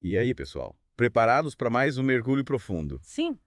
E aí, pessoal? Preparados para mais um mergulho profundo? Sim,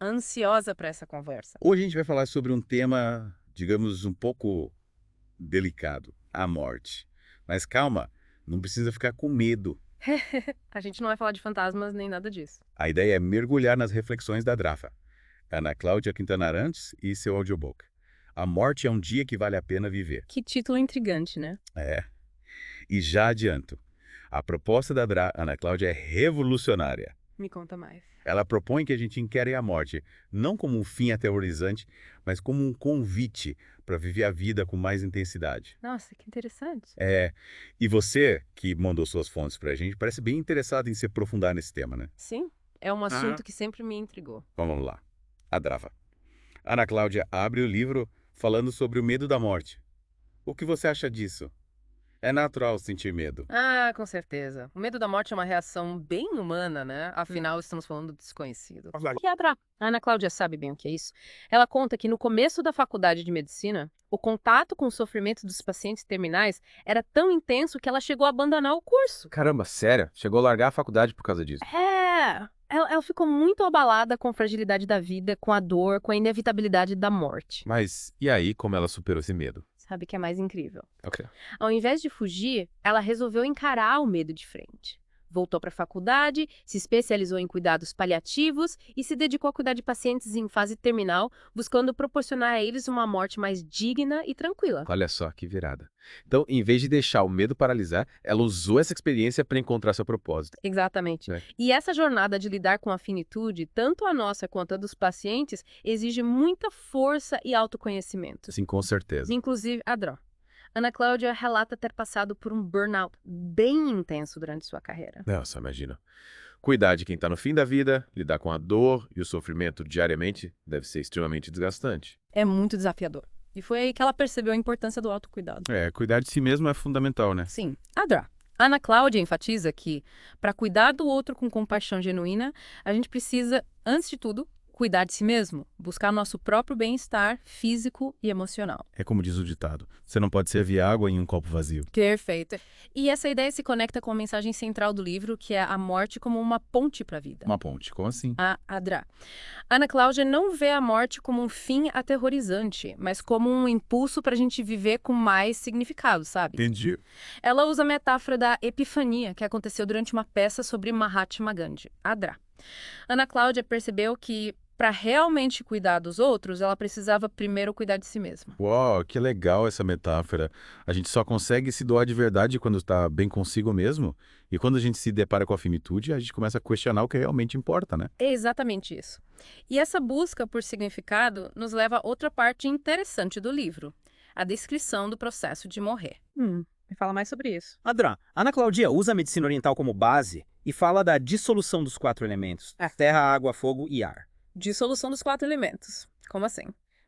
ansiosa para essa conversa. Hoje a gente vai falar sobre um tema, digamos, um pouco delicado, a morte. Mas calma, não precisa ficar com medo. A gente não vai falar de fantasmas nem nada disso. A ideia é mergulhar nas reflexões da Drafa, Ana Cláudia Quintana Arantes e seu audiobook. A morte é um dia que vale a pena viver. Que título intrigante, né? É. E já adianto, a proposta da Ana Cláudia é revolucionária. Me conta mais. Ela propõe que a gente encare a morte não como um fim aterrorizante, mas como um convite para viver a vida com mais intensidade. Nossa, que interessante. É, e você, que mandou suas fontes para a gente, parece bem interessado em se aprofundar nesse tema, né? Sim, é um assunto que sempre me intrigou. Então vamos lá. A Drava. Ana Cláudia abre o livro falando sobre o medo da morte. O que você acha disso? É natural sentir medo. Ah, com certeza. O medo da morte é uma reação bem humana, né? Afinal, estamos falando do desconhecido. Verdade. E a Ana Cláudia sabe bem o que é isso. Ela conta que no começo da faculdade de medicina, o contato com o sofrimento dos pacientes terminais era tão intenso que ela chegou a abandonar o curso. Caramba, sério? Chegou a largar a faculdade por causa disso? Ela ficou muito abalada com a fragilidade da vida, com a dor, com a inevitabilidade da morte. Mas e aí, como ela superou esse medo? Sabe o que é mais incrível? Ok. Ao invés de fugir, ela resolveu encarar o medo de frente. Voltou para a faculdade, se especializou em cuidados paliativos e se dedicou a cuidar de pacientes em fase terminal, buscando proporcionar a eles uma morte mais digna e tranquila. Olha só que virada. Então, em vez de deixar o medo paralisar, ela usou essa experiência para encontrar seu propósito. Exatamente. É. E essa jornada de lidar com a finitude, tanto a nossa quanto a dos pacientes, exige muita força e autoconhecimento. Sim, com certeza. Inclusive, Ana Cláudia relata ter passado por um burnout bem intenso durante sua carreira. Nossa, imagina. Cuidar de quem está no fim da vida, lidar com a dor e o sofrimento diariamente deve ser extremamente desgastante. É muito desafiador. E foi aí que ela percebeu a importância do autocuidado. É, cuidar de si mesmo é fundamental, né? Sim, Ana Cláudia enfatiza que, para cuidar do outro com compaixão genuína, a gente precisa, antes de tudo, cuidar de si mesmo, buscar nosso próprio bem-estar físico e emocional. É como diz o ditado, você não pode servir água em um copo vazio. Perfeito. E essa ideia se conecta com a mensagem central do livro, que é a morte como uma ponte para a vida. Uma ponte, como assim? A Adra. Ana Cláudia não vê a morte como um fim aterrorizante, mas como um impulso para a gente viver com mais significado, sabe? Entendi. Ela usa a metáfora da epifania que aconteceu durante uma peça sobre Mahatma Gandhi, Adra. Ana Cláudia percebeu que, para realmente cuidar dos outros, ela precisava primeiro cuidar de si mesma. Uau, que legal essa metáfora. A gente só consegue se doar de verdade quando está bem consigo mesmo. E quando a gente se depara com a finitude, a gente começa a questionar o que realmente importa, né? É exatamente isso. E essa busca por significado nos leva a outra parte interessante do livro, a descrição do processo de morrer. Me fala mais sobre isso. Ana Cláudia usa a medicina oriental como base e fala da dissolução dos 4 elementos: terra, água, fogo e ar. Dissolução dos 4 elementos. Como assim?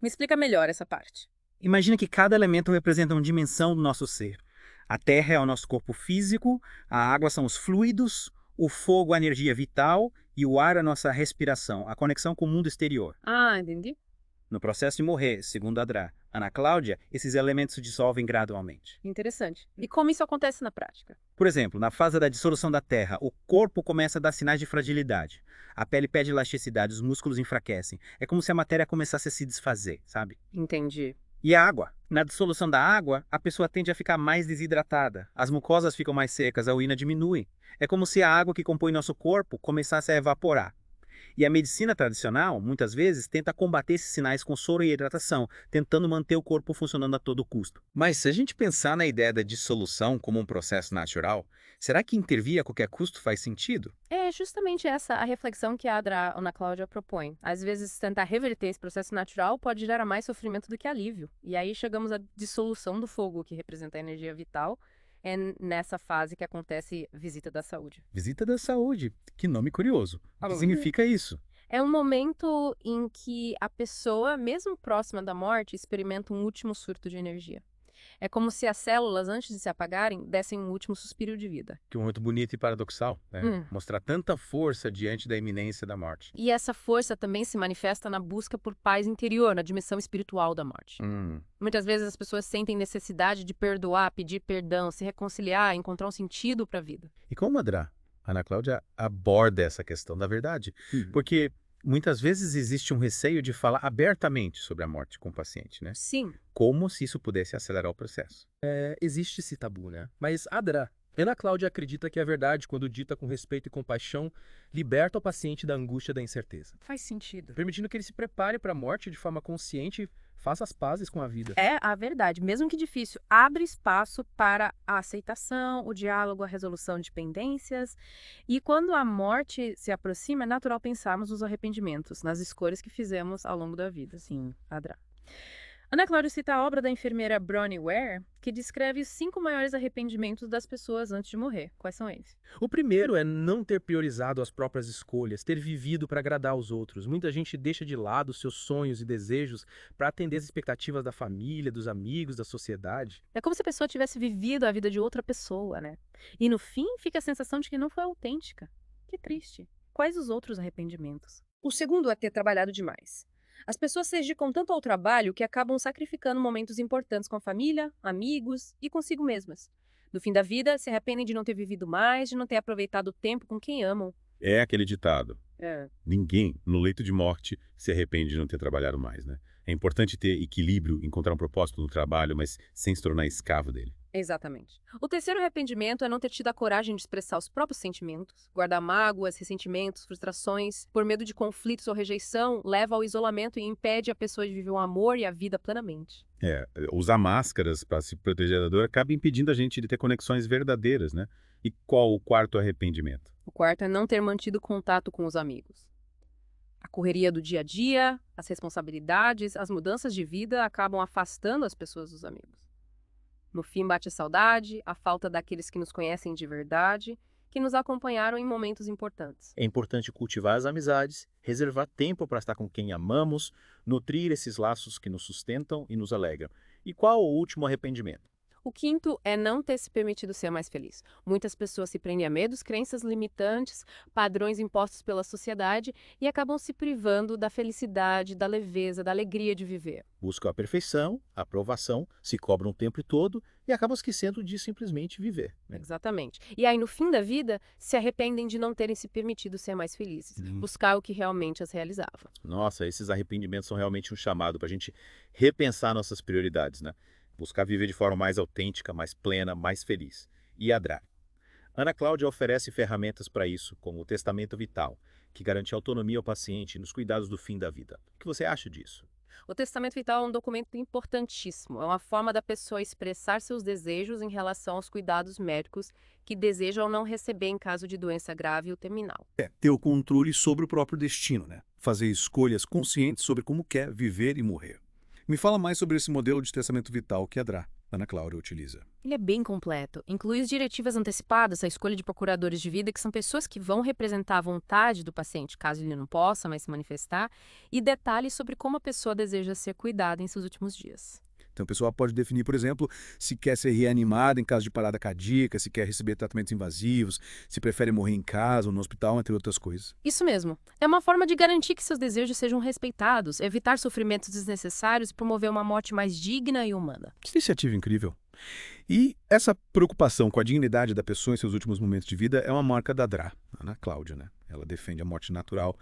Me explica melhor essa parte. Imagina que cada elemento representa uma dimensão do nosso ser. A terra é o nosso corpo físico, a água são os fluidos, o fogo a energia vital e o ar a nossa respiração, a conexão com o mundo exterior. Entendi. No processo de morrer, segundo Ana Cláudia, esses elementos se dissolvem gradualmente. Interessante. E como isso acontece na prática? Por exemplo, na fase da dissolução da terra, o corpo começa a dar sinais de fragilidade. A pele perde elasticidade, os músculos enfraquecem. É como se a matéria começasse a se desfazer, sabe? Entendi. E a água? Na dissolução da água, a pessoa tende a ficar mais desidratada. As mucosas ficam mais secas, a urina diminui. É como se a água que compõe nosso corpo começasse a evaporar. E a medicina tradicional, muitas vezes, tenta combater esses sinais com soro e hidratação, tentando manter o corpo funcionando a todo custo. Mas se a gente pensar na ideia da dissolução como um processo natural, será que intervir a qualquer custo faz sentido? É justamente essa a reflexão que a Ana Cláudia propõe. Às vezes, tentar reverter esse processo natural pode gerar mais sofrimento do que alívio. E aí chegamos à dissolução do fogo, que representa a energia vital. É nessa fase que acontece visita da saúde. Visita da saúde. Que nome curioso. O que significa isso? É um momento em que a pessoa, mesmo próxima da morte, experimenta um último surto de energia. É como se as células, antes de se apagarem, dessem um último suspiro de vida. Que momento bonito e paradoxal, né? Mostrar tanta força diante da iminência da morte. E essa força também se manifesta na busca por paz interior, na dimensão espiritual da morte. Muitas vezes as pessoas sentem necessidade de perdoar, pedir perdão, se reconciliar, encontrar um sentido para a vida. E como, Ana Cláudia aborda essa questão da verdade, Porque muitas vezes existe um receio de falar abertamente sobre a morte com o paciente, né? Sim. Como se isso pudesse acelerar o processo. Existe esse tabu, né? Mas, Adra, Ana Cláudia acredita que a verdade, quando dita com respeito e compaixão, liberta o paciente da angústia e da incerteza, Faz sentido. permitindo que ele se prepare para a morte de forma consciente e faça as pazes com a vida. É a verdade, mesmo que difícil, abre espaço para a aceitação, o diálogo, a resolução de pendências. E quando a morte se aproxima, é natural pensarmos nos arrependimentos, nas escolhas que fizemos ao longo da vida. Sim, Adra. Ana Cláudia cita a obra da enfermeira Bronnie Ware, que descreve os 5 maiores arrependimentos das pessoas antes de morrer. Quais são eles? O primeiro é não ter priorizado as próprias escolhas, ter vivido para agradar aos outros. Muita gente deixa de lado seus sonhos e desejos para atender as expectativas da família, dos amigos, da sociedade. É como se a pessoa tivesse vivido a vida de outra pessoa, né? E no fim fica a sensação de que não foi autêntica. Que triste. Quais os outros arrependimentos? O segundo é ter trabalhado demais. As pessoas se dedicam tanto ao trabalho que acabam sacrificando momentos importantes com a família, amigos e consigo mesmas. No fim da vida, se arrependem de não ter vivido mais, de não ter aproveitado o tempo com quem amam. É aquele ditado. É. Ninguém, no leito de morte, se arrepende de não ter trabalhado mais, né? É importante ter equilíbrio, encontrar um propósito no trabalho, mas sem se tornar escravo dele. Exatamente. O terceiro arrependimento é não ter tido a coragem de expressar os próprios sentimentos. Guardar mágoas, ressentimentos, frustrações, por medo de conflitos ou rejeição, leva ao isolamento e impede a pessoa de viver o amor e a vida plenamente. Usar máscaras para se proteger da dor acaba impedindo a gente de ter conexões verdadeiras, né? E qual o quarto arrependimento? O quarto é não ter mantido contato com os amigos. A correria do dia a dia, as responsabilidades, as mudanças de vida acabam afastando as pessoas dos amigos. No fim bate a saudade, a falta daqueles que nos conhecem de verdade, que nos acompanharam em momentos importantes. É importante cultivar as amizades, reservar tempo para estar com quem amamos, nutrir esses laços que nos sustentam e nos alegram. E qual o último arrependimento? O quinto é não ter se permitido ser mais feliz. Muitas pessoas se prendem a medos, crenças limitantes, padrões impostos pela sociedade e acabam se privando da felicidade, da leveza, da alegria de viver. Buscam a perfeição, a aprovação, se cobram o tempo todo e acabam esquecendo de simplesmente viver, né? Exatamente. E aí, no fim da vida, se arrependem de não terem se permitido ser mais felizes, buscar o que realmente as realizava. Nossa, esses arrependimentos são realmente um chamado para a gente repensar nossas prioridades, né? Buscar viver de forma mais autêntica, mais plena, mais feliz. E Adra. Ana Cláudia oferece ferramentas para isso, como o testamento vital, que garante autonomia ao paciente nos cuidados do fim da vida. O que você acha disso? O testamento vital é um documento importantíssimo. É uma forma da pessoa expressar seus desejos em relação aos cuidados médicos que deseja ou não receber em caso de doença grave ou terminal. Ter o controle sobre o próprio destino, né? Fazer escolhas conscientes sobre como quer viver e morrer. Me fala mais sobre esse modelo de testamento vital que a Ana Cláudia utiliza. Ele é bem completo. Inclui as diretivas antecipadas, a escolha de procuradores de vida, que são pessoas que vão representar a vontade do paciente, caso ele não possa mais se manifestar, e detalhes sobre como a pessoa deseja ser cuidada em seus últimos dias. Então a pessoa pode definir, por exemplo, se quer ser reanimada em caso de parada cardíaca, se quer receber tratamentos invasivos, se prefere morrer em casa ou no hospital, entre outras coisas. Isso mesmo. É uma forma de garantir que seus desejos sejam respeitados, evitar sofrimentos desnecessários e promover uma morte mais digna e humana. Que iniciativa incrível. E essa preocupação com a dignidade da pessoa em seus últimos momentos de vida é uma marca da Ana Cláudia, né? Ela defende a morte natural,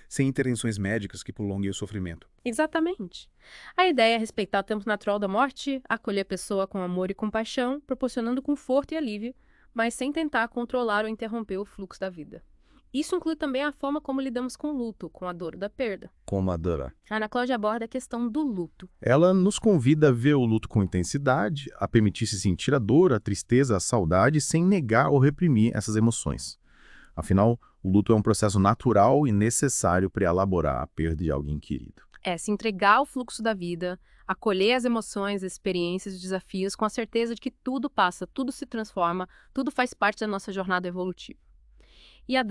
sem intervenções médicas que prolonguem o sofrimento. Exatamente. A ideia é respeitar o tempo natural da morte, acolher a pessoa com amor e compaixão, proporcionando conforto e alívio, mas sem tentar controlar ou interromper o fluxo da vida. Isso inclui também a forma como lidamos com o luto, com a dor da perda. Como a Dora. A Ana Cláudia aborda a questão do luto. Ela nos convida a ver o luto com intensidade, a permitir-se sentir a dor, a tristeza, a saudade, sem negar ou reprimir essas emoções. Afinal, o luto é um processo natural e necessário para elaborar a perda de alguém querido. É se entregar ao fluxo da vida, acolher as emoções, as experiências e desafios com a certeza de que tudo passa, tudo se transforma, tudo faz parte da nossa jornada evolutiva. E a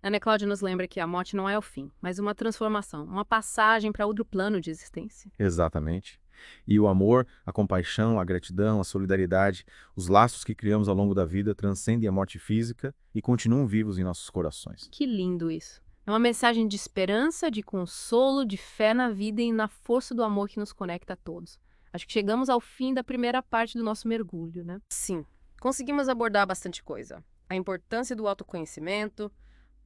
Ana Cláudia nos lembra que a morte não é o fim, mas uma transformação, uma passagem para outro plano de existência. Exatamente. E o amor, a compaixão, a gratidão, a solidariedade, os laços que criamos ao longo da vida transcendem a morte física e continuam vivos em nossos corações. Que lindo isso. É uma mensagem de esperança, de consolo, de fé na vida e na força do amor que nos conecta a todos. Acho que chegamos ao fim da primeira parte do nosso mergulho, né? Sim, conseguimos abordar bastante coisa. a importância do autoconhecimento,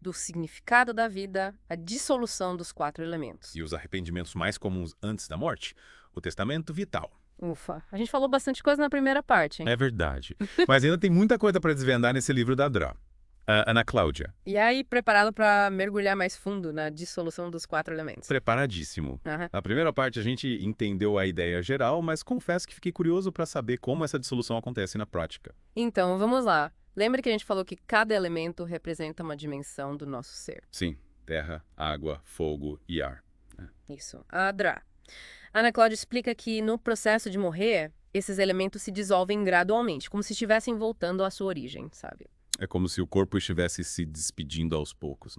do significado da vida, a dissolução dos 4 elementos. E os arrependimentos mais comuns antes da morte? O testamento vital. Ufa, a gente falou bastante coisa na primeira parte, hein? É verdade. Mas ainda tem muita coisa para desvendar nesse livro da Dra. Ana Cláudia, E aí, preparado para mergulhar mais fundo na dissolução dos 4 elementos. preparadíssimo. Aham. Na primeira parte a gente entendeu a ideia geral, mas confesso que fiquei curioso para saber como essa dissolução acontece na prática. Então, vamos lá. Lembra que a gente falou que cada elemento representa uma dimensão do nosso ser? Sim, terra, água, fogo e ar. Isso. A Dra. Ana Cláudia explica que no processo de morrer, esses elementos se dissolvem gradualmente, como se estivessem voltando à sua origem, sabe? É como se o corpo estivesse se despedindo aos poucos.